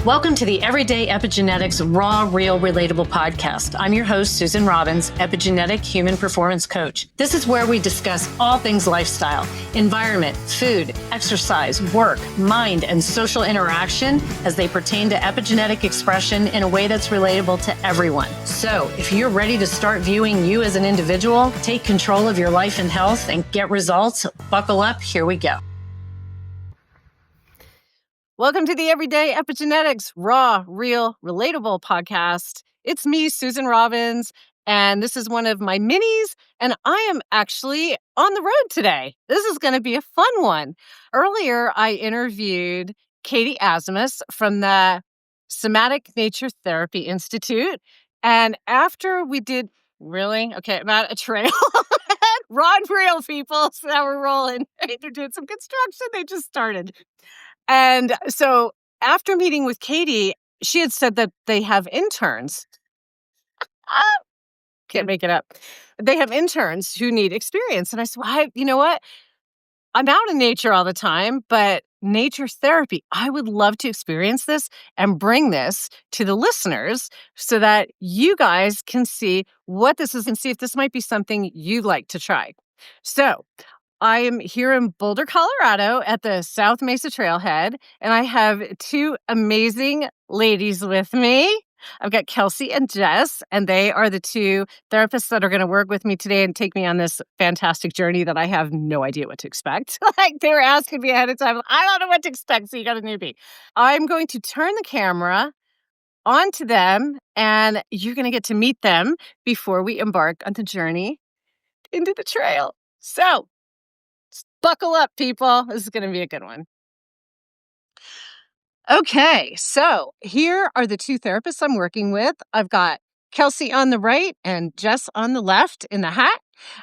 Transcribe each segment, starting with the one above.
Welcome to the Everyday Epigenetics Raw, Real, Relatable podcast. I'm your host, Susan Robbins, epigenetic human performance coach. This is where we discuss all things lifestyle, environment, food, exercise, work, mind, and social interaction as they pertain to epigenetic expression in a way that's relatable to everyone. So if you're ready to start viewing you as an individual, take control of your life and health, and get results, buckle up, here we go. Welcome to the Everyday Epigenetics Raw, Real, Relatable podcast. It's me, Susan Robbins, and this is one of my minis, and I am actually on the road today. This is going to be a fun one. Earlier, I interviewed Katie Asmus from the Somatic Nature Therapy Institute, and after we did, about a trail. Raw and real, people, so now we're rolling. They're doing some construction. They just started. And so after meeting with Katie, she had said that they have interns. Can't make it up. They have interns who need experience. And I said, well, you know what? I'm out in nature all the time, but nature therapy, I would love to experience this and bring this to the listeners so that you guys can see what this is and see if this might be something you'd like to try. So I am here in Boulder, Colorado at the South Mesa Trailhead, and I have two amazing ladies with me. I've got Kelsey and Jess, and they are the two therapists that are going to work with me today and take me on this fantastic journey that I have no idea what to expect. Like they were asking me ahead of time, I don't know what to expect, so you got a newbie. I'm going to turn the camera onto them, and you're going to get to meet them before we embark on the journey into the trail. So, buckle up, people. This is going to be a good one. Okay, so here are the two therapists I'm working with. I've got Kelsey on the right and Jess on the left in the hat.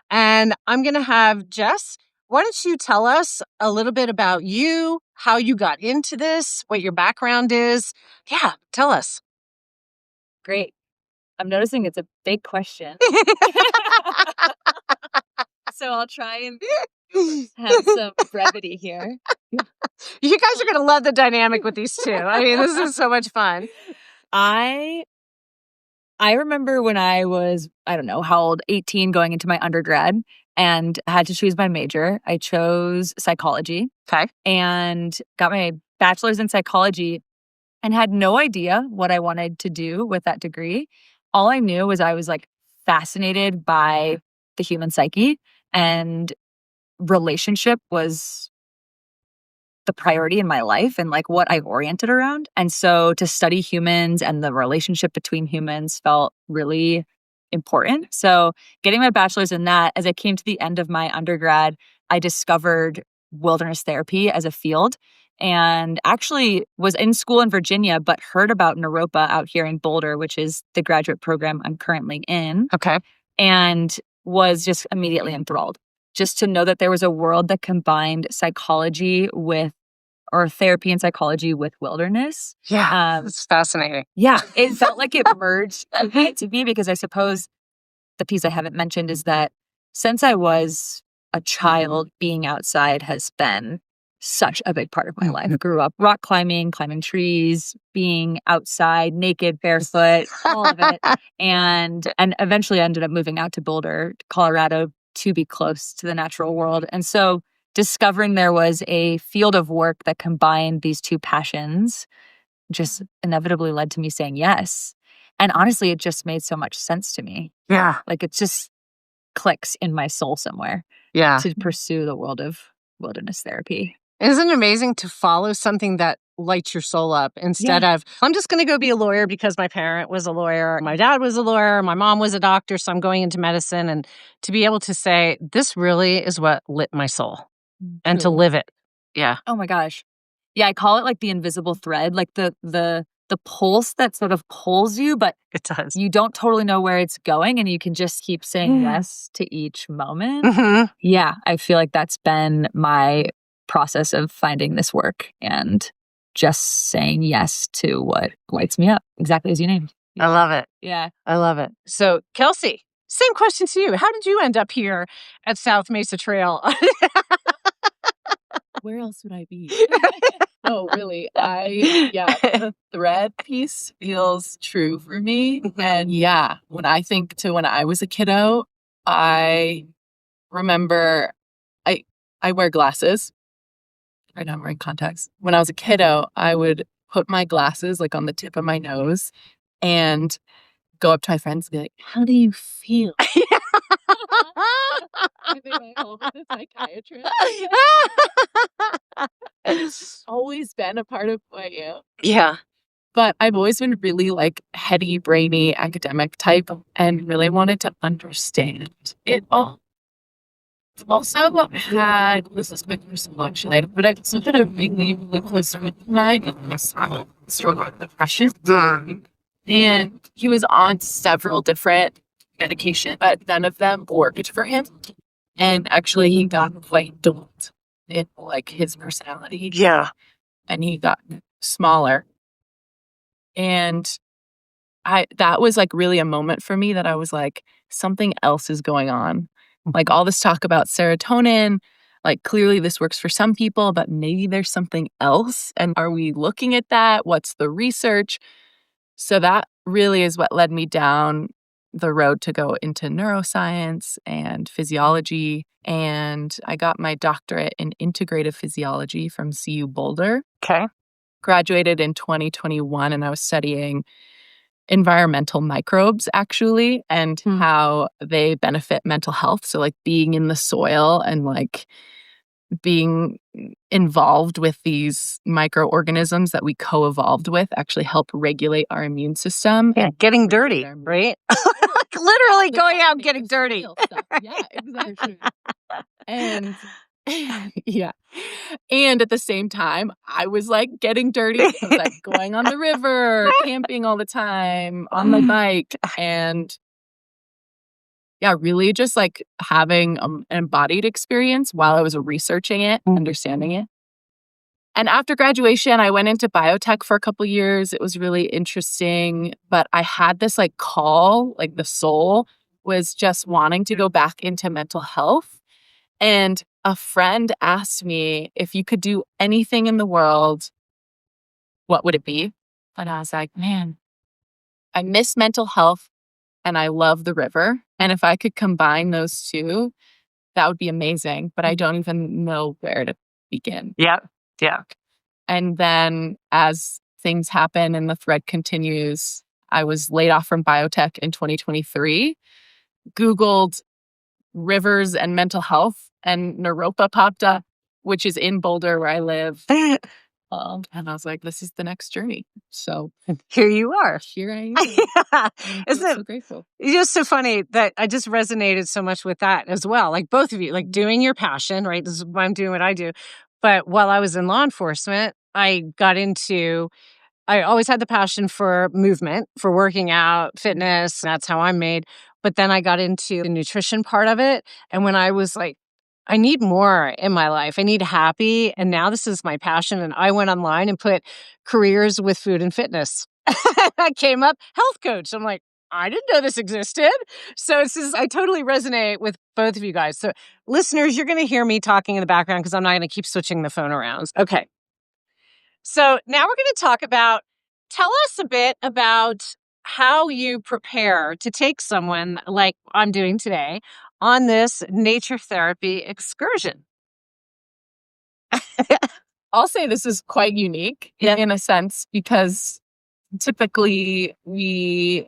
And I'm going to have Jess, why don't you tell us a little bit about you, how you got into this, what your background is. Yeah, tell us. Great. I'm noticing it's a big question. So I'll try and have some brevity here. You guys are going to love the dynamic with these two. I mean, this is so much fun. I remember when I was, I don't know how old, 18, going into my undergrad and had to choose my major. I chose psychology. Okay. And got my bachelor's in psychology and had no idea what I wanted to do with that degree. All I knew was I was like fascinated by the human psyche, and relationship was the priority in my life and like what I oriented around. And so to study humans and the relationship between humans felt really important. So getting my bachelor's in that, as I came to the end of my undergrad, I discovered wilderness therapy as a field and actually was in school in Virginia, but heard about Naropa out here in Boulder, which is the graduate program I'm currently in. Okay. And was just immediately enthralled. Just to know that there was a world that combined psychology with, or therapy and psychology with wilderness. Yeah, it's fascinating. Yeah, it felt like it merged to me because I suppose the piece I haven't mentioned is that since I was a child, being outside has been such a big part of my life. I grew up rock climbing trees, being outside, naked, barefoot, all of it. And eventually ended up moving out to Boulder, Colorado, to be close to the natural world. And so discovering there was a field of work that combined these two passions just inevitably led to me saying yes. And honestly, it just made so much sense to me. Yeah. Like it just clicks in my soul somewhere. Yeah. To pursue the world of wilderness therapy. Isn't it amazing to follow something that lights your soul up instead of, I'm just going to go be a lawyer because my parent was a lawyer, my dad was a lawyer, my mom was a doctor, so I'm going into medicine. And to be able to say, this really is what lit my soul and to live it. Yeah. Oh my gosh. Yeah, I call it like the invisible thread, like the pulse that sort of pulls you, but it does. You don't totally know where it's going and you can just keep saying yes to each moment. Mm-hmm. Yeah, I feel like that's been my process of finding this work and just saying yes to what lights me up, exactly as you named. I love it. Yeah. I love it. So, Kelsey, same question to you. How did you end up here at South Mesa Trail? Where else would I be? No, really. The thread piece feels true for me. And when I think to when I was a kiddo, I remember I wear glasses. Right now I'm wearing contacts. When I was a kiddo, I would put my glasses like on the tip of my nose and go up to my friends and be like, "How do you feel?" And they went home with a psychiatrist. And it's always been a part of who I am. Yeah. But I've always been really like heady, brainy, academic type and really wanted to understand it all. Also had this is my personal actually, but I've also had a really close friend of mine who struggled with depression. And he was on several different medications, but none of them worked for him. And actually he got quite dulled in like his personality. Yeah. And he got smaller. And that was like really a moment for me that I was like, something else is going on. Like all this talk about serotonin, like clearly this works for some people, but maybe there's something else. And are we looking at that? What's the research? So that really is what led me down the road to go into neuroscience and physiology. And I got my doctorate in integrative physiology from CU Boulder. Okay. Graduated in 2021, and I was studying environmental microbes actually and how they benefit mental health. So like being in the soil and like being involved with these microorganisms that we co-evolved with actually help regulate our immune system. Yeah, getting dirty, right? Like literally going out and getting dirty. Yeah, exactly. And and at the same time, I was like getting dirty. I was like going on the river, camping all the time, on my bike, and really just like having an embodied experience while I was researching it, understanding it. And after graduation, I went into biotech for a couple years. It was really interesting, but I had this like call, like the soul was just wanting to go back into mental health. And a friend asked me if you could do anything in the world, what would it be? And I was like, man, I miss mental health and I love the river. And if I could combine those two, that would be amazing. But I don't even know where to begin. Yeah. Yeah. And then as things happen and the thread continues, I was laid off from biotech in 2023, Googled rivers and mental health, and Naropa popped up, which is in Boulder where I live. And I was like, this is the next journey. So here you are. Here I am. Isn't it so grateful? It's just so funny that I just resonated so much with that as well. Like both of you, like doing your passion, right? This is why I'm doing what I do. But while I was in law enforcement, I always had the passion for movement, for working out, fitness. That's how I'm made. But then I got into the nutrition part of it. And when I was like, I need more in my life. I need happy. And now this is my passion. And I went online and put careers with food and fitness. I came up health coach. I'm like, I didn't know this existed. So I totally resonate with both of you guys. So listeners, you're going to hear me talking in the background because I'm not going to keep switching the phone around. Okay. So now we're going to tell us a bit about how you prepare to take someone like I'm doing today on this nature therapy excursion. I'll say this is quite unique in a sense because typically we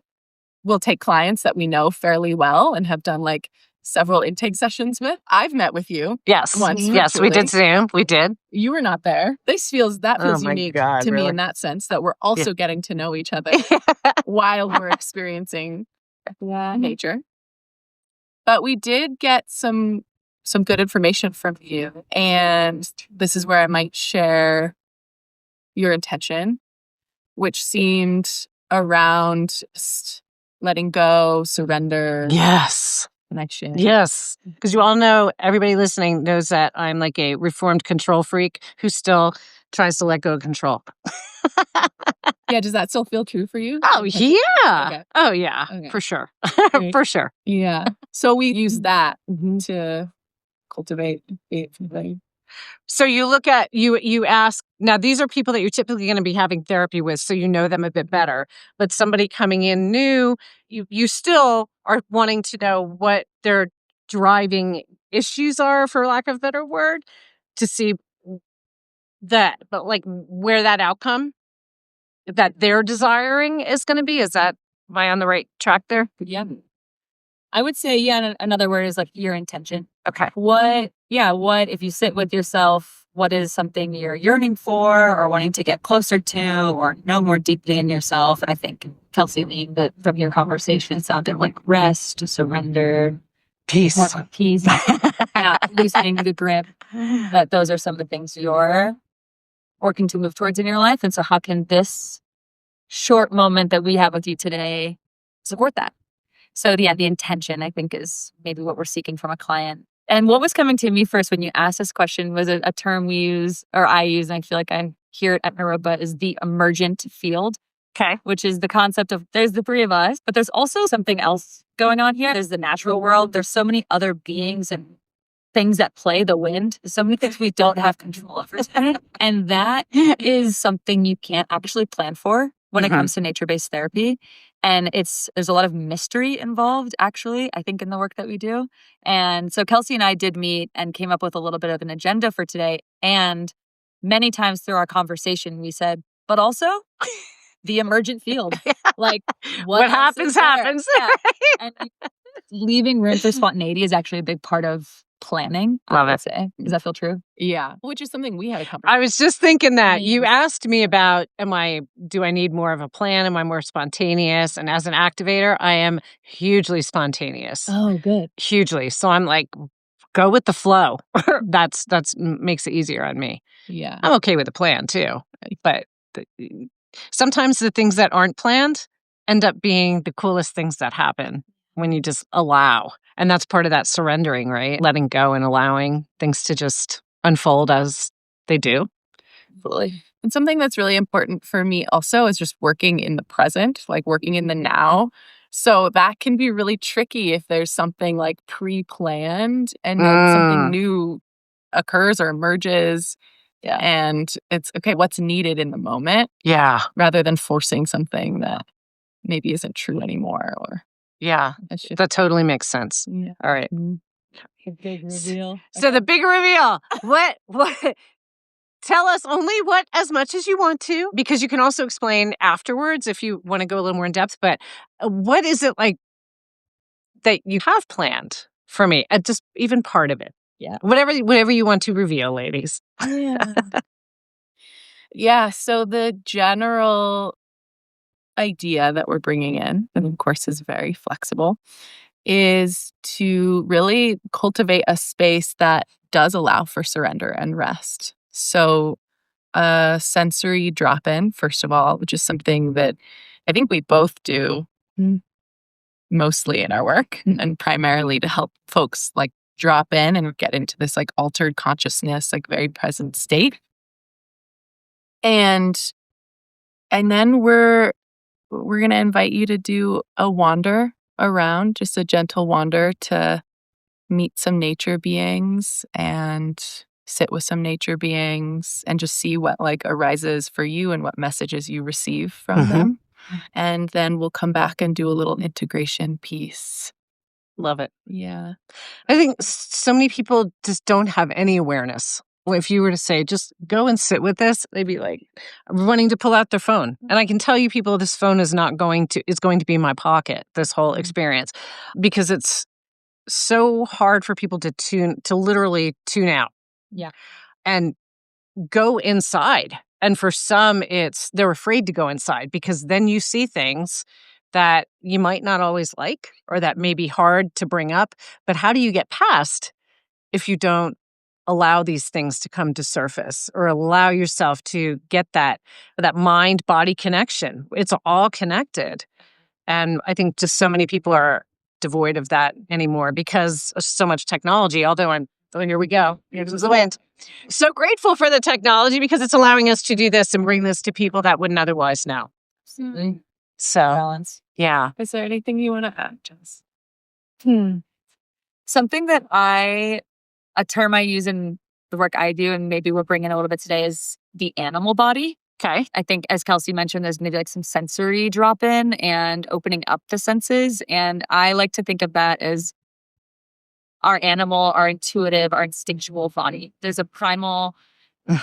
will take clients that we know fairly well and have done like several intake sessions with. I've met with you. Yes. Once. Yes, we did Zoom. We did. You were not there. That feels unique to really? me in that sense that we're also getting to know each other while we're experiencing nature. But we did get some good information from you. And this is where I might share your intention, which seemed around letting go, surrender. Yes. Connection. Yes. Because you all know, everybody listening knows that I'm like a reformed control freak who still tries to let go of control. Yeah. Does that still feel true for you? Oh, yeah. Okay. Oh, yeah. Okay. For sure. Okay. For sure. Yeah. So we use that to cultivate feeling. So you look at you ask, now these are people that you're typically going to be having therapy with, so you know them a bit better. But somebody coming in new, you still are wanting to know what their driving issues are, for lack of a better word, to see that, but like where that outcome that they're desiring is going to be. Am I on the right track there? Yeah. I would say, yeah, another word is like your intention. Okay. What if you sit with yourself, what is something you're yearning for or wanting to get closer to or know more deeply in yourself? And I think, Kelsey, that from your conversation, it sounded like rest, surrender, Peace. Peace. Yeah, loosening the grip. That those are some of the things you're working to move towards in your life. And so how can this short moment that we have with you today support that? So yeah, the intention, I think, is maybe what we're seeking from a client. And what was coming to me first when you asked this question was a term we use, or I use, and I feel like I hear it at Naropa, is the emergent field. Okay. Which is the concept of there's the three of us, but there's also something else going on here. There's the natural world. There's so many other beings and things that play the wind. There's so many things we don't have control over. And that is something you can't actually plan for when it comes to nature-based therapy. And there's a lot of mystery involved, actually, I think, in the work that we do. And so Kelsey and I did meet and came up with a little bit of an agenda for today. And many times through our conversation, we said, but also the emergent field. Like what happens, happens. Yeah. And leaving room for spontaneity is actually a big part of planning. Love I would it. say. Does that feel true? Yeah. Which is something we had a conversation. I was just thinking that you asked me about, do I need more of a plan? Am I more spontaneous? And as an activator, I am hugely spontaneous. Oh, good. Hugely. So I'm like, go with the flow. That's makes it easier on me. Yeah. I'm okay with a plan too. But sometimes the things that aren't planned end up being the coolest things that happen when you just allow. And that's part of that surrendering, right? Letting go and allowing things to just unfold as they do. Absolutely. And something that's really important for me also is just working in the present, like working in the now. So that can be really tricky if there's something like pre-planned and then something new occurs or emerges. Yeah. And it's okay, what's needed in the moment. Yeah. Rather than forcing something that maybe isn't true anymore. Or yeah, that totally makes sense. Yeah. All right. The big reveal. So the big reveal. What? Tell us only what as much as you want to, because you can also explain afterwards if you want to go a little more in depth. But what is it like that you have planned for me? Just even part of it. Yeah. Whatever you want to reveal, ladies. Yeah. Yeah. So the general idea that we're bringing in, and of course is very flexible, is to really cultivate a space that does allow for surrender and rest. So a sensory drop-in, first of all, which is something that I think we both do mostly in our work and primarily to help folks like drop in and get into this like altered consciousness, like very present state. And then we're going to invite you to do a wander around, just a gentle wander to meet some nature beings and sit with some nature beings and just see what like arises for you and what messages you receive from them. And then we'll come back and do a little integration piece. Love it. Yeah. I think so many people just don't have any awareness. If you were to say, just go and sit with this, they'd be like wanting to pull out their phone. And I can tell you people, this phone is going to be in my pocket, this whole experience, because it's so hard for people to literally tune out. Yeah. And go inside. And for some, they're afraid to go inside because then you see things that you might not always like or that may be hard to bring up. But how do you get past if you don't allow these things to come to surface or allow yourself to get that mind-body connection? It's all connected. And I think just so many people are devoid of that anymore because of so much technology, here we go. Here's the wind. So grateful for the technology because it's allowing us to do this and bring this to people that wouldn't otherwise know. Absolutely. So, Balance. Yeah. Is there anything you want to add, Jess? Something that a term I use in the work I do, and maybe we're bringing a little bit today, is the animal body. Okay. I think, as Kelsey mentioned, there's maybe like some sensory drop in and opening up the senses. And I like to think of that as our animal, our intuitive, our instinctual body. There's a primal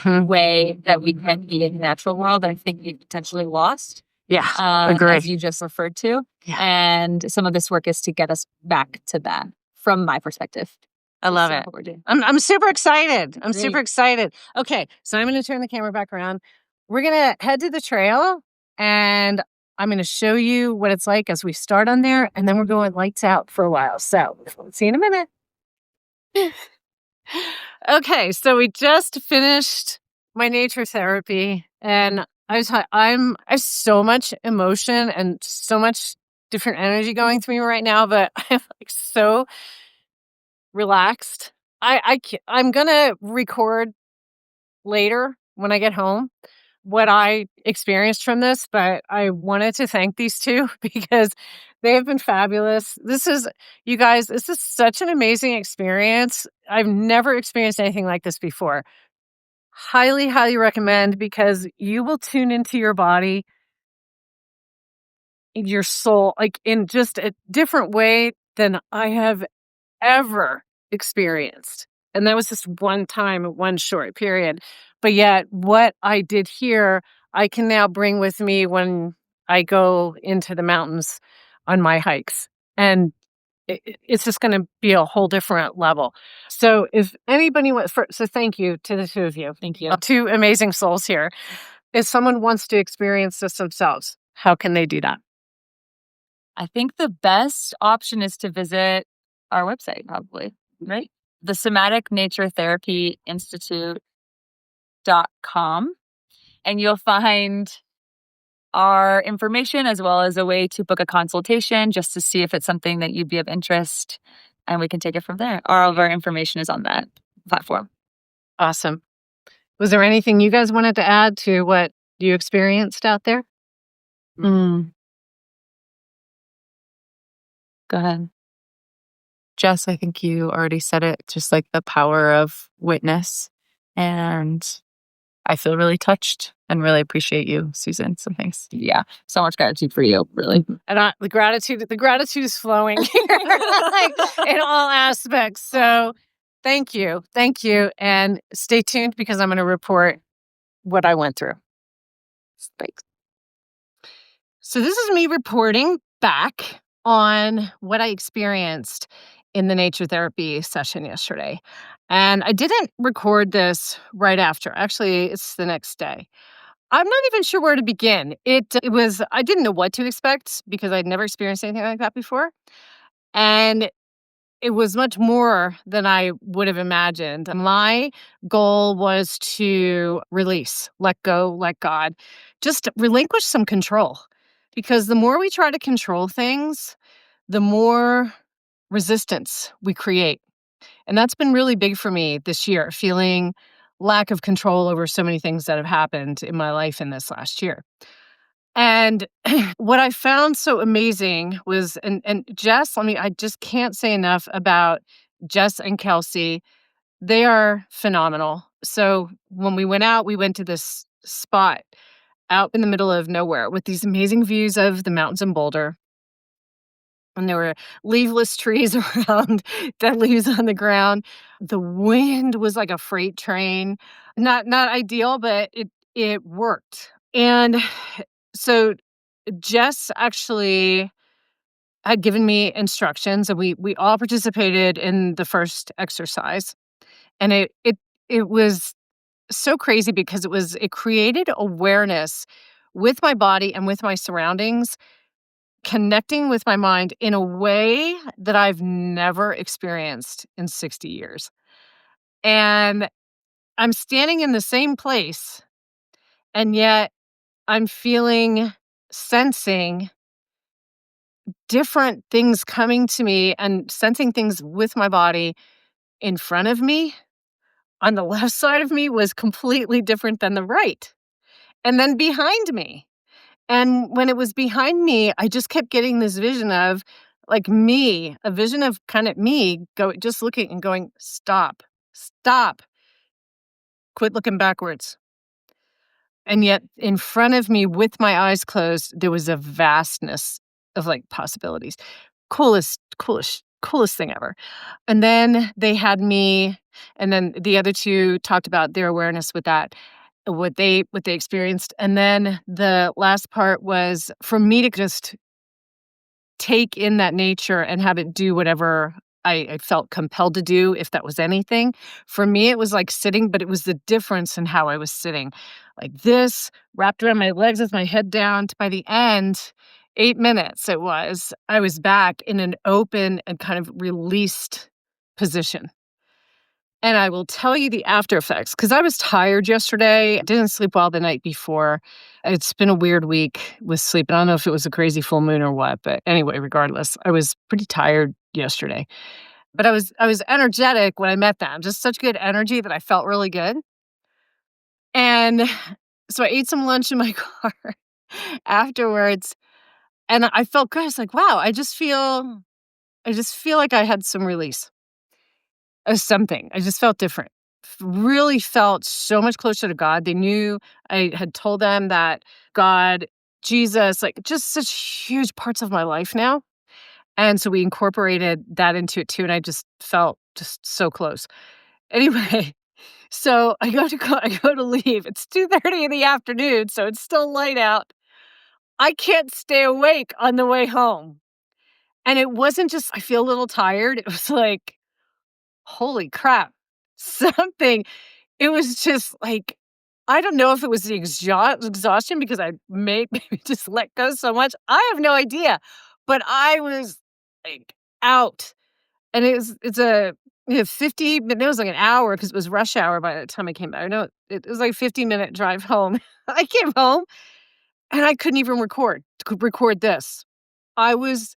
way that we can be in the natural world that I think we potentially lost. Yeah. As you just referred to. Yeah. And some of this work is to get us back to that from my perspective. I love So it. what we're doing. I'm super excited. I'm Great. super excited. Okay, so I'm going to turn the camera back around. We're going to head to the trail, and I'm going to show you what it's like as we start on there, and then we're going lights out for a while. So see you in a minute. Okay, so we just finished my nature therapy, and I have so much emotion and so much different energy going through me right now, but I'm like so relaxed. I'm gonna record later when I get home what I experienced from this, but I wanted to thank these two because they have been fabulous. You guys, this is such an amazing experience. I've never experienced anything like this before. Highly, highly recommend, because you will tune into your body, your soul, like in just a different way than I have ever experienced. And that was just one time, one short period. But yet, what I did here, I can now bring with me when I go into the mountains on my hikes. And it's just going to be a whole different level. So if anybody so thank you to the two of you. Thank you. Two amazing souls here. If someone wants to experience this themselves, how can they do that? I think the best option is to visit our website, probably, right? The Somatic Nature Therapy Institute.com. And you'll find our information as well as a way to book a consultation just to see if it's something that you'd be of interest, and we can take it from there. All of our information is on that platform. Awesome. Was there anything you guys wanted to add to what you experienced out there? Go ahead. Jess, I think you already said it, just like the power of witness. And I feel really touched and really appreciate you, Susan. So thanks. Yeah. So much gratitude for you, really. And the gratitude is flowing here, like, in all aspects. So thank you. And stay tuned, because I'm going to report what I went through. Thanks. So this is me reporting back on what I experienced in the nature therapy session yesterday. And I didn't record this right after. Actually, it's the next day. I'm not even sure where to begin. I didn't know what to expect because I'd never experienced anything like that before. And it was much more than I would have imagined. My goal was to release, let go, let God, just relinquish some control. Because the more we try to control things, the more resistance we create. And that's been really big for me this year, feeling lack of control over so many things that have happened in my life in this last year. And what I found so amazing was, and Jess, I just can't say enough about Jess and Kelsey. They are phenomenal. So when we went out, we went to this spot out in the middle of nowhere with these amazing views of the mountains in Boulder. And there were leafless trees around, dead leaves on the ground. The wind was like a freight train. Not ideal, but it worked. And so Jess actually had given me instructions, and we all participated in the first exercise. And it was so crazy because it created awareness with my body and with my surroundings, connecting with my mind in a way that I've never experienced in 60 years. And I'm standing in the same place, and yet I'm sensing different things coming to me and sensing things with my body in front of me. On the left side of me was completely different than the right. And then behind me. And when it was behind me, I just kept getting this vision of like me, a vision of kind of me just looking and going, stop, quit looking backwards. And yet in front of me with my eyes closed, there was a vastness of like possibilities. Coolest thing ever. And then they had me, and then the other two talked about their awareness with that, what they experienced. And then the last part was for me to just take in that nature and have it do whatever I felt compelled to do, if that was anything. For me, it was like sitting, but it was the difference in how I was sitting. Like this, wrapped around my legs with my head down. By the end, 8 minutes I was back in an open and kind of released position. And I will tell you the after effects, because I was tired yesterday. I didn't sleep well the night before. It's been a weird week with sleep. I don't know if it was a crazy full moon or what, but anyway, regardless, I was pretty tired yesterday. But I was energetic when I met them. Just such good energy that I felt really good. And so I ate some lunch in my car afterwards, and I felt good. I was like, wow, I just feel like I had some release of something. I just felt different. Really felt so much closer to God. They knew I had told them that God, Jesus, like just such huge parts of my life now. And so we incorporated that into it too. And I just felt just so close. Anyway, so I go to leave. It's 2:30 in the afternoon, so it's still light out. I can't stay awake on the way home. And it wasn't just I feel a little tired. It was like, holy crap. Something. It was just like, I don't know if it was the exhaustion because I maybe just let go so much. I have no idea. But I was like out. And it's a 50, it was like an hour because it was rush hour by the time I came back. I know it was like a 50-minute drive home. I came home and I couldn't even record this. I was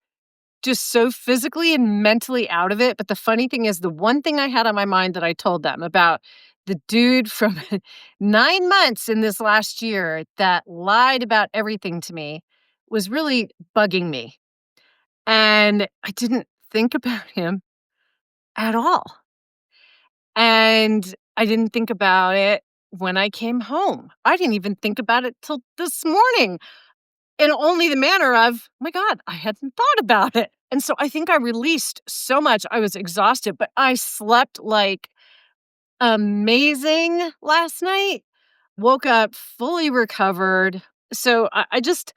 just so physically and mentally out of it. But the funny thing is, the one thing I had on my mind that I told them about the dude from 9 months in this last year that lied about everything to me was really bugging me. And I didn't think about him at all. And I didn't think about it when I came home. I didn't even think about it till this morning. In only the manner of, oh my God, I hadn't thought about it. And so I think I released so much. I was exhausted, but I slept like amazing last night. Woke up fully recovered. So I just,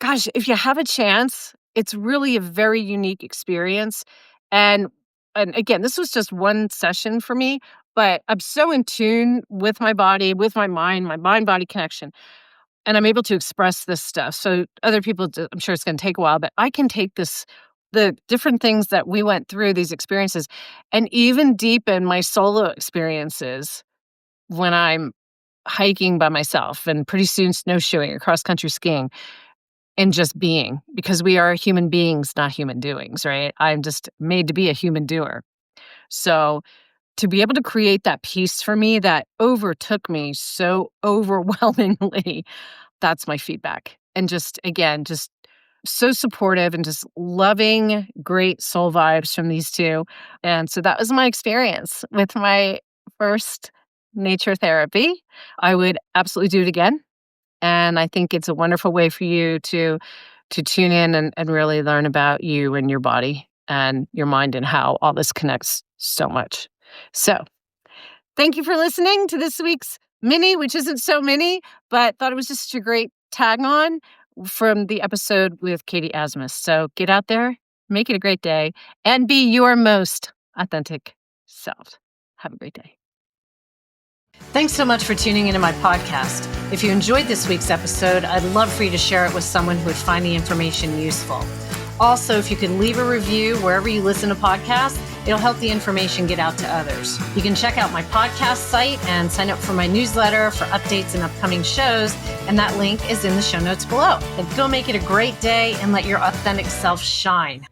gosh, if you have a chance, it's really a very unique experience. And and again, this was just one session for me, but I'm so in tune with my body, with my mind-body connection, and I'm able to express this stuff. So other people, I'm sure it's going to take a while, but I can take the different things that we went through, these experiences, and even deepen my solo experiences when I'm hiking by myself and pretty soon snowshoeing or cross-country skiing. And just being, because we are human beings, not human doings, right? I'm just made to be a human doer. So to be able to create that peace for me that overtook me so overwhelmingly, that's my feedback. And just, again, just so supportive and just loving, great soul vibes from these two. And so that was my experience with my first nature therapy. I would absolutely do it again. And I think it's a wonderful way for you to tune in and really learn about you and your body and your mind and how all this connects so much. So thank you for listening to this week's mini, which isn't so mini, but thought it was just a great tag on from the episode with Katie Asmus. So get out there, make it a great day, and be your most authentic self. Have a great day. Thanks so much for tuning into my podcast. If you enjoyed this week's episode, I'd love for you to share it with someone who would find the information useful. Also, if you could leave a review wherever you listen to podcasts, it'll help the information get out to others. You can check out my podcast site and sign up for my newsletter for updates and upcoming shows, and that link is in the show notes below. And go make it a great day and let your authentic self shine.